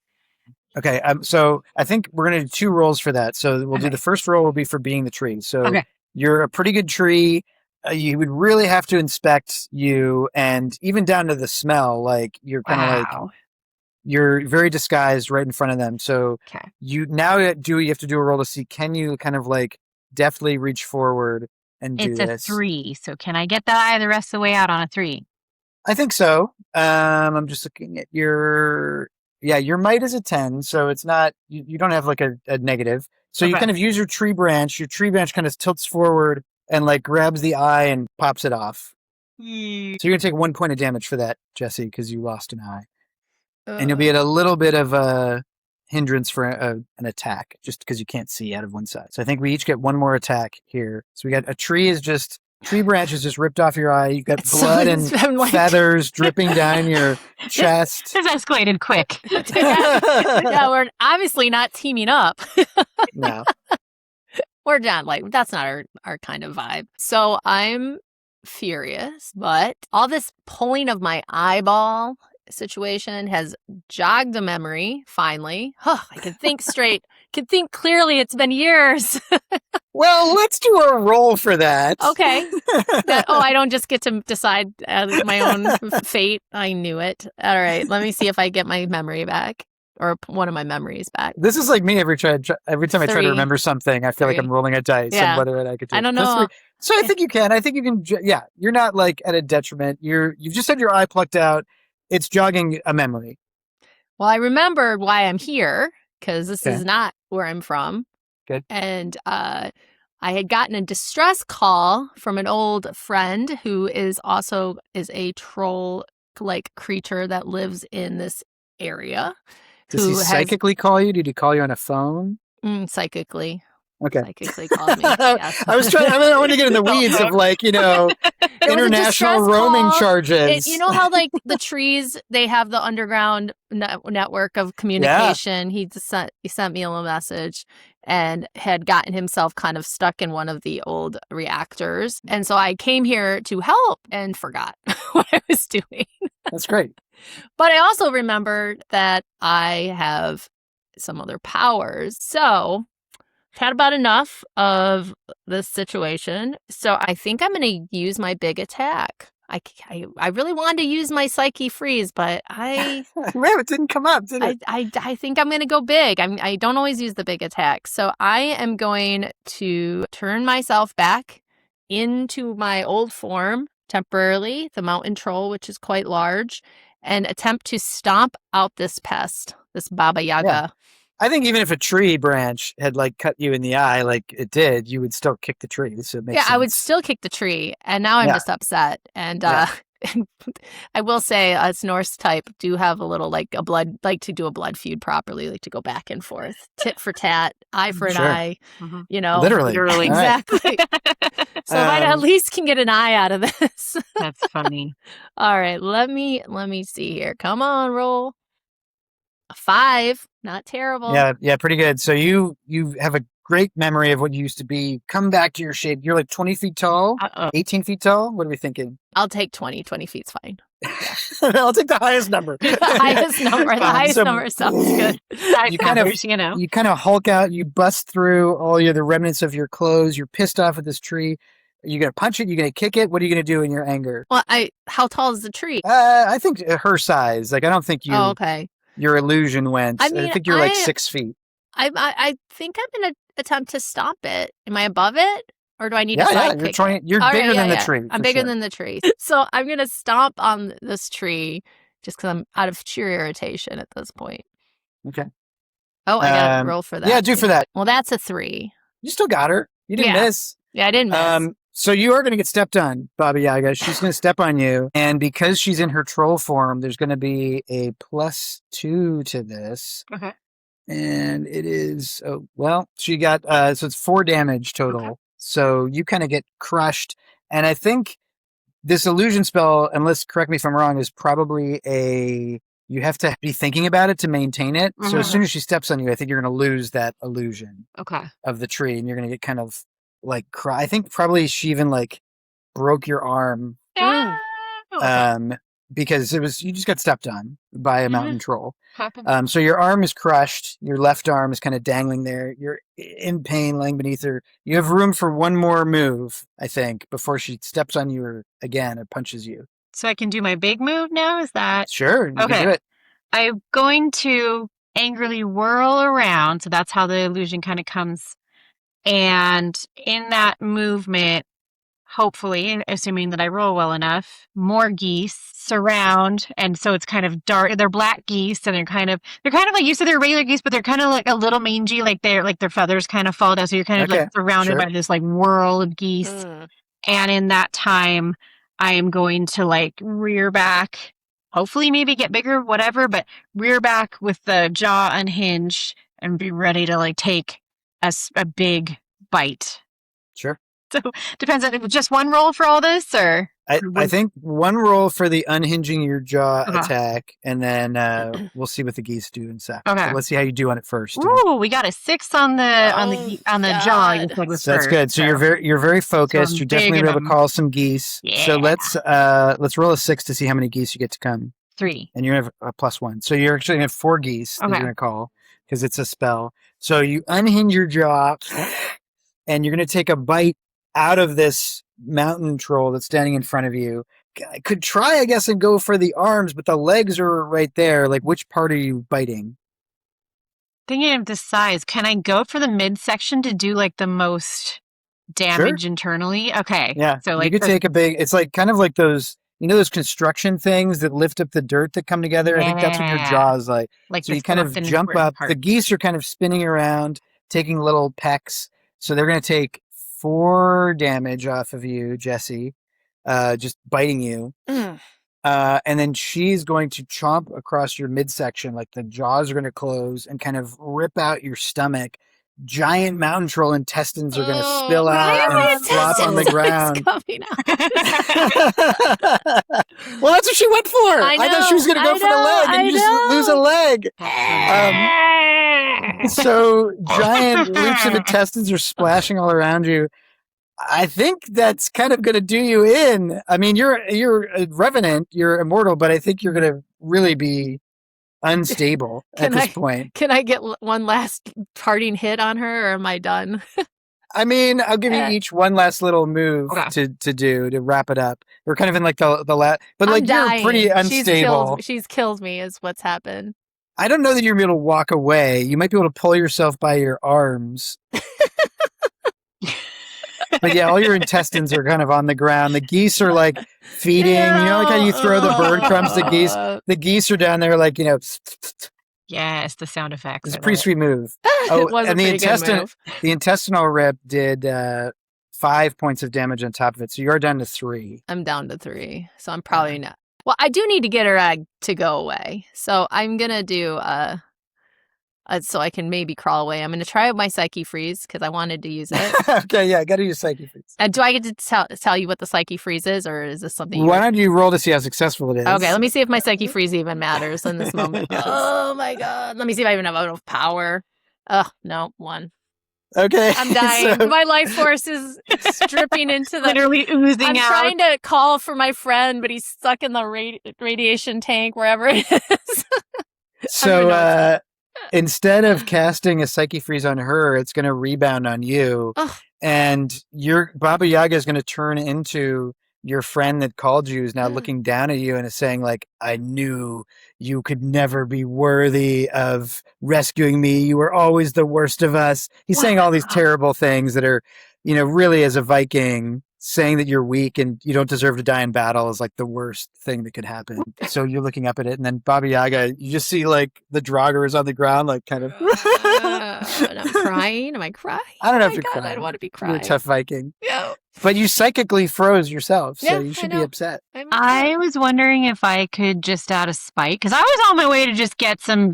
Okay, so I think we're going to do 2 rolls for that. So we'll do the first roll will be for being the tree. So you're a pretty good tree. You would really have to inspect you, and even down to the smell. Like you're kind of like you're very disguised right in front of them. So you have to do a roll to see, can you kind of like deftly reach forward and do this? It's a 3. So can I get that eye the rest of the way out on a 3? I think so. I'm just looking at your might is a 10, so it's not, you don't have like a negative. So you kind of use your tree branch kind of tilts forward and like grabs the eye and pops it off. So you're going to take 1 point of damage for that, Jessi, because you lost an eye. And you'll be at a little bit of a hindrance for an attack, just because you can't see out of one side. So I think we each get 1 more attack here. So we got tree branch is just ripped off your eye. You got blood and feathers dripping down your chest. This escalated quick. Yeah, we're obviously not teaming up. No. We're not that's not our kind of vibe. So I'm furious, but all this pulling of my eyeball situation has jogged a memory, finally. I can think straight, can think clearly. It's been years. Well, let's do a roll for that. Okay. I don't just get to decide my own fate. I knew it. All right, let me see if I get my memory back. Or one of my memories back. This is like me every time I try to remember something. I feel like I'm rolling a dice and whether I could do it. I don't know. So I think you can. I think you can. Yeah, you're not like at a detriment. You've just had your eye plucked out. It's jogging a memory. Well, I remembered why I'm here, because this is not where I'm from. Good. And I had gotten a distress call from an old friend who is a troll-like creature that lives in this area. Does he psychically call you? Did he call you on a phone? Psychically. Okay. Psychically called me. Yes. I want to get in the weeds of international roaming charges. You know how the trees, they have the underground network of communication. Yeah. He sent me a little message and had gotten himself kind of stuck in one of the old reactors. And so I came here to help and forgot what I was doing. That's great. But I also remembered that I have some other powers. So I've had about enough of this situation. So I think I'm going to use my big attack. I really wanted to use my psyche freeze, but it didn't come up, did it? I think I'm going to go big. I don't always use the big attack. So I am going to turn myself back into my old form temporarily, the mountain troll, which is quite large, and attempt to stomp out this pest, this Baba Yaga. Yeah. I think even if a tree branch had cut you in the eye like it did, you would still kick the tree. So it makes sense. I would still kick the tree. And now I'm just upset. And I will say us Norse type do have a little to do a blood feud properly, to go back and forth, tit for tat, eye for an eye, Literally. Exactly. So I at least can get an eye out of this. That's funny. All right, let me see here. Come on, roll. A 5, not terrible. Yeah, pretty good. So you have a great memory of what you used to be. Come back to your shape. You're 20 feet tall, 18 feet tall. What are we thinking? I'll take 20. 20 feet's fine. I'll take the highest number. The highest number sounds good. You kind of hulk out. You bust through all the remnants of your clothes. You're pissed off at this tree. Are you going to punch it? You're going to kick it? What are you going to do in your anger? Well, how tall is the tree? I think her size. I don't think you... Oh, okay. Your illusion went. I think you're 6 feet. I think I'm going to attempt to stop it. Am I above it? Or do I need to sidekick? You're bigger than the tree. I'm bigger than the tree. So I'm going to stomp on this tree just because I'm out of sheer irritation at this point. Okay. Oh, I got to roll for that. Yeah, do for that. Well, that's a 3. You still got her. You didn't miss. Yeah, I didn't miss. So you are going to get stepped on, Baba Yaga. She's going to step on you. And because she's in her troll form, there's going to be a +2 to this. Okay. And it is, she got, so it's 4 damage total. Okay. So you kind of get crushed. And I think this illusion spell, unless correct me if I'm wrong, is probably you have to be thinking about it to maintain it. So as soon as she steps on you, I think you're going to lose that illusion of the tree, and you're going to get kind of like cry. I think probably she even like broke your arm because you just got stepped on by a mountain troll. So your arm is crushed. Your left arm is kind of dangling there. You're in pain, laying beneath her. You have room for one more move, I think, before she steps on you again or punches you. So I can do my big move now? Is that... Sure, you can do it. I'm going to angrily whirl around. So that's how the illusion kind of comes. And in that movement, hopefully, assuming that I roll well enough, more geese surround, and so it's kind of dark. They're black geese, and they're kind of like, you said they're regular geese, but they're kind of like a little mangy, like their feathers kind of fall down. So you're kind of like surrounded by this like whirl of geese. And in that time, I am going to like rear back, hopefully maybe get bigger, whatever, but rear back with the jaw unhinged and be ready to like take a big bite. Sure. So depends on just one roll for all this, or I think one roll for the unhinging your jaw attack, and then we'll see what the geese do in a sec. Okay, so let's see how you do on it first. Ooh, we got a 6 on the jaw. You said was so that's good. So you're very focused. You're definitely able to call some geese. Yeah. So let's roll a 6 to see how many geese you get to come. 3, and you have a +1. So you're actually gonna have 4 geese that you're gonna call because it's a spell. So you unhinge your jaw, and you're gonna take a bite out of this mountain troll that's standing in front of you. I could try, I guess, and go for the arms, but the legs are right there. Like, which part are you biting? Thinking of the size, can I go for the midsection to do like the most damage internally? Okay. Yeah. So like you could take a big, it's like kind of like those, those construction things that lift up the dirt that come together. I think that's what your jaw is like. So you kind of jump up. The geese are kind of spinning around, taking little pecks. So they're going to take 4 damage off of you, Jessi, just biting you. And then she's going to chomp across your midsection, like the jaws are going to close and kind of rip out your stomach. Giant mountain troll intestines are going to spill out and flop on the ground. Well, that's what she went for. I thought she was going to go for the leg, and you just lose a leg. So giant loops of intestines are splashing all around you. I think that's kind of going to do you in. I mean, you're a revenant, you're immortal, but I think you're going to really be unstable at this point. Can I get one last parting hit on her, or am I done? I mean, I'll give you each one last little move to do to wrap it up. We're kind of in like the last, but like you're pretty unstable. She's killed me is what's happened. I don't know that you're able to walk away. You might be able to pull yourself by your arms. But yeah, all your intestines are kind of on the ground. The geese are like feeding. You know, like how you throw the bird crumbs to geese? The geese are down there like, Yes, the sound effects. It's a pretty sweet move. It was and the intestinal rip did 5 points of damage on top of it. So you're down to 3. I'm down to 3. So I'm probably not. Well, I do need to get her egg to go away. So I'm going to do so I can maybe crawl away. I'm going to try out my Psyche Freeze because I wanted to use it. Okay, yeah, I got to use Psyche Freeze. Do I get to tell you what the Psyche Freeze is, or is this something? Why don't you roll to see how successful it is? Okay, let me see if my Psyche Freeze even matters in this moment. Oh my god. Let me see if I even have enough power. No, 1. Okay. I'm dying. My life force is dripping into the... Literally oozing out. I'm trying to call for my friend, but he's stuck in the radiation tank, wherever it is. So, instead of casting a Psyche Freeze on her, it's going to rebound on you. And your Baba Yaga is going to turn into your friend that called you, is now looking down at you and is saying, like, I knew you could never be worthy of rescuing me. You were always the worst of us. He's saying all these terrible things that are, really as a Viking, saying that you're weak and you don't deserve to die in battle is like the worst thing that could happen. So you're looking up at it, and then Baba Yaga, you just see like the Draugr is on the ground, like kind of. And I'm crying. Am I crying? I don't know if you're crying. I don't want to be crying. You're a tough Viking. Yeah. But you psychically froze yourself, so you should be upset. I was wondering if I could just out of spite, because I was on my way to just get some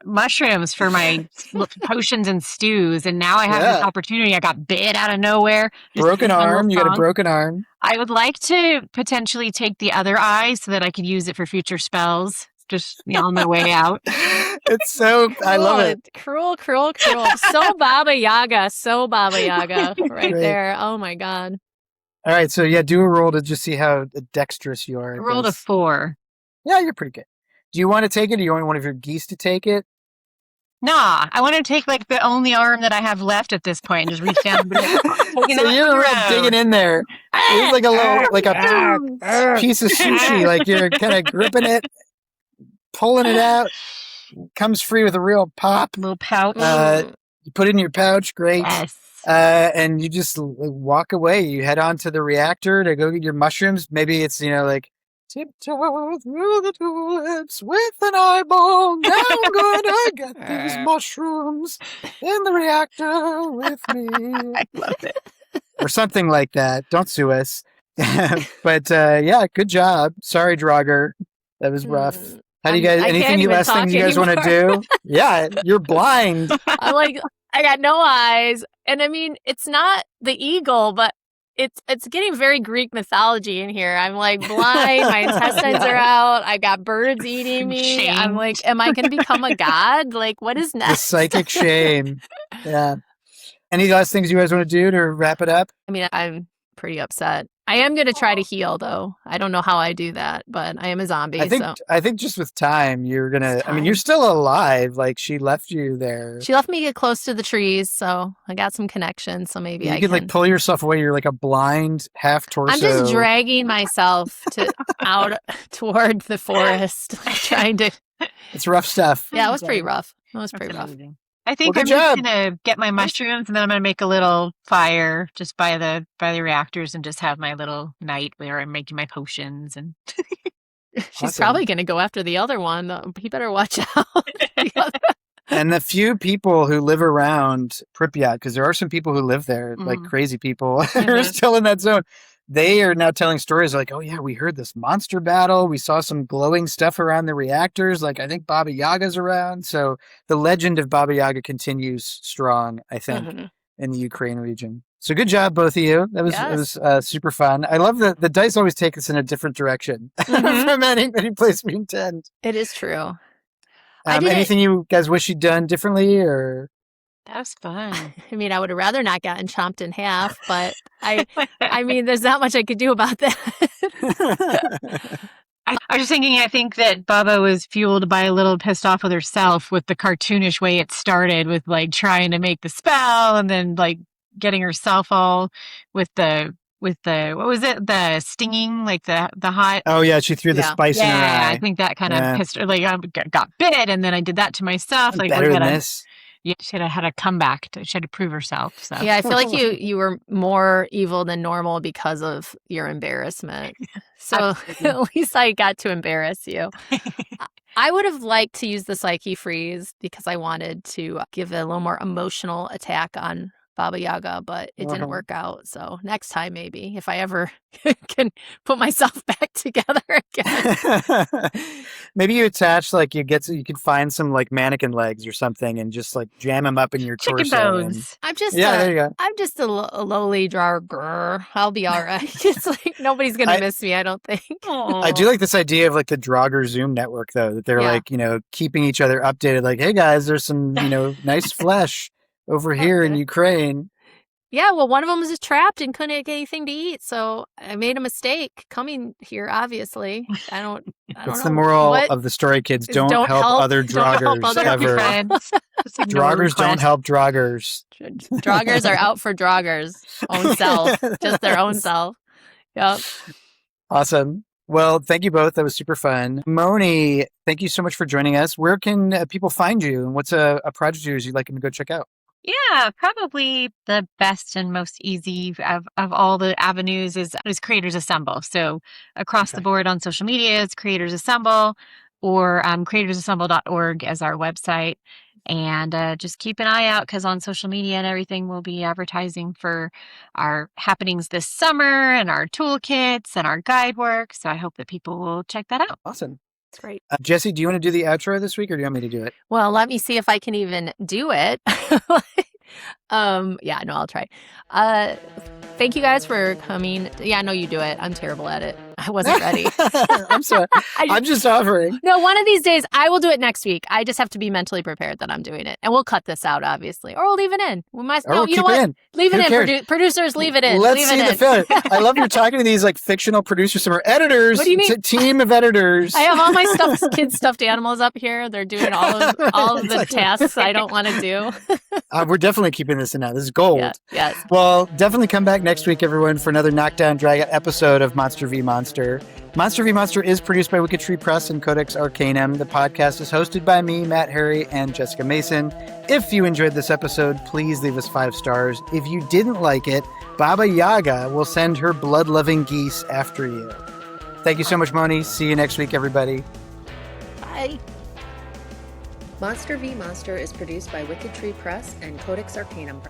mushrooms for my potions and stews, and now I have this opportunity. I got bit out of nowhere. Broken arm. You got a broken arm. I would like to potentially take the other eye so that I could use it for future spells. Just on my way out. It's so I love it. Cruel. So Baba Yaga right there. Oh my God. All right, so do a roll to just see how dexterous you are. I rolled a 4. Yeah, you're pretty good. Do you want to take it, or do you want one of your geese to take it? Nah, I want to take like the only arm that I have left at this point and just reach down. So you're digging in there. It's like a little, a piece of sushi. Like you're kind of gripping it, pulling it out. Comes free with a real pop. Little pouch. You put it in your pouch. Great. Yes. And you just walk away. You head on to the reactor to go get your mushrooms. Maybe it's, like, tiptoe through the tulips with an eyeball. Now I'm gonna get these mushrooms in the reactor with me. I love it. Or something like that. Don't sue us. But, good job. Sorry, Draugr. That was rough. How do you guys, last thing you guys want to do? Yeah, you're blind. I'm like, I got no eyes. And I mean, it's not the eagle, but it's getting very Greek mythology in here. I'm like blind, my intestines are out, I got birds eating me. Shame. I'm like, am I going to become a god? Like, what is next? The psychic shame. Yeah. Any last things you guys want to do to wrap it up? I mean, I'm pretty upset. I am going to try to heal, though. I don't know how I do that, but I am a zombie. I think just with time, you're going to, I mean, you're still alive. Like, she left you there. She left me get close to the trees, so I got some connection, so maybe I can. Like, pull yourself away. You're like a blind half torso. I'm just dragging myself out toward the forest, trying to. It's rough stuff. Yeah, it was pretty rough. Rough. I think I'm just gonna get my mushrooms and then I'm gonna make a little fire just by the reactors and just have my little night where I'm making my potions and. She's probably gonna go after the other one. He better watch out. And the few people who live around Pripyat, because there are some people who live there, like crazy people, who are still in that zone. They are now telling stories like, oh yeah, we heard this monster battle. We saw some glowing stuff around the reactors. Like, I think Baba Yaga's around. So the legend of Baba Yaga continues strong, I think, in the Ukraine region. So good job, both of you. That was super fun. I love that the dice always take us in a different direction from any place we intend. It is true. Anything you guys wish you'd done differently, or? That was fun. I mean, I would have rather not gotten chomped in half, but I mean, there's not much I could do about that. I was just thinking, I think that Baba was fueled by a little pissed off with herself with the cartoonish way it started with like trying to make the spell and then like getting herself all with the what was it? The stinging, like the hot. Oh yeah, she threw the spice in her eye. Yeah, I think that kind of pissed her. Like I got bit, and then I did that to myself. I'm like better than this. Yeah, she had a comeback. She had to prove herself. So. Yeah, I feel like you were more evil than normal because of your embarrassment. So at least I got to embarrass you. I would have liked to use the Psyche Freeze because I wanted to give a little more emotional attack on Baba Yaga, but it didn't work out. So next time, maybe, if I ever can put myself back together again. Maybe you attach, like, you can find some, like, mannequin legs or something and just, like, jam them up in your chicken torso. bones. There you go. I'm just a lowly Draugr. I'll be all right. It's like nobody's going to miss me, I don't think. I do like this idea of, like, the Draugr Zoom network, though, that they're, like, keeping each other updated. Like, hey, guys, there's some, nice flesh over here in Ukraine. Yeah, well, one of them was just trapped and couldn't get anything to eat, so I made a mistake coming here, obviously. I don't That's know. the moral of the story, kids. Don't help other Draugrs ever. Draugrs don't help Draugrs. Draugrs are out for Draugrs' own self, just their own self. Yep. Awesome. Well, thank you both. That was super fun. Moni, thank you so much for joining us. Where can people find you, and what's a project of yours you'd like them to go check out? Yeah, probably the best and most easy of all the avenues is Creators Assemble. So across the board on social media, it's Creators Assemble, or creatorsassemble.org as our website. And just keep an eye out, because on social media and everything, we'll be advertising for our happenings this summer and our toolkits and our guide work. So I hope that people will check that out. Awesome. It's great. Jessi, do you want to do the outro this week or do you want me to do it? Well, let me see if I can even do it. Yeah, no, I'll try. Thank you guys for coming. Yeah, no, you do it. I'm terrible at it. I wasn't ready. I'm sorry. I'm just offering. No, one of these days I will do it next week. I just have to be mentally prepared that I'm doing it. And we'll cut this out, obviously. Or we'll leave it in. We might, no, you know what? Leave it in. Producers, leave it in. Let's see the failure. I love you're talking to these like fictional producers, some are editors. What do you mean? Team of editors. I have all my kids' stuffed animals up here. They're doing all of the tasks I don't want to do. We're definitely keeping this in now. This is gold. Yeah, yes. Well, definitely come back next week, everyone, for another Knockdown Drag Out episode of Monster v. Monster. Monster v. Monster is produced by Wicked Tree Press and Codex Arcanum. The podcast is hosted by me, Matt Harry, and Jessica Mason. If you enjoyed this episode, please leave us 5 stars. If you didn't like it, Baba Yaga will send her blood-loving geese after you. Thank you so much, Moni. See you next week, everybody. Bye. Monster v. Monster is produced by Wicked Tree Press and Codex Arcanum.